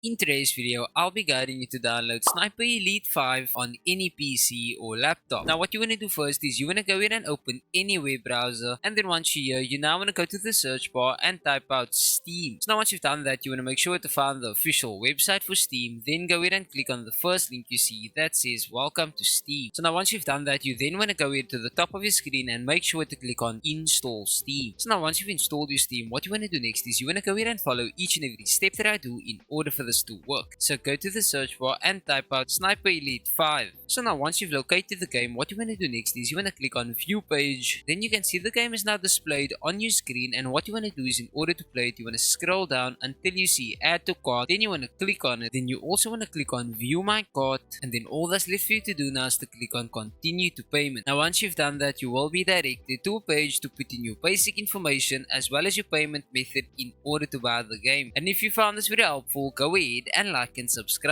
In today's video, I'll be guiding you to download Sniper Elite 5 on any PC or laptop. Now what you want to do first is you want to go in and open any web browser, and then once you're here, you now want to go to the search bar and type out Steam. So now once you've done that, you want to make sure to find the official website for Steam, then go in and click on the first link you see that says welcome to Steam. So now once you've done that, you then want to go into the top of your screen and make sure to click on install Steam. So now once you've installed your Steam, what you want to do next is you want to go in and follow each and every step that I do in order for this to work. So go to the search bar and type out Sniper Elite 5. So now once you've located the game, what you want to do next is you want to click on view page. Then you can see the game is now displayed on your screen, and what you want to do is in order to play it, you want to scroll down until you see add to cart. Then you want to click on it. Then you also want to click on view my cart, and then all that's left for you to do now is to click on continue to payment. Now once you've done that, you will be directed to a page to put in your basic information as well as your payment method in order to buy the game. And if you found this video helpful, go ahead and like and subscribe.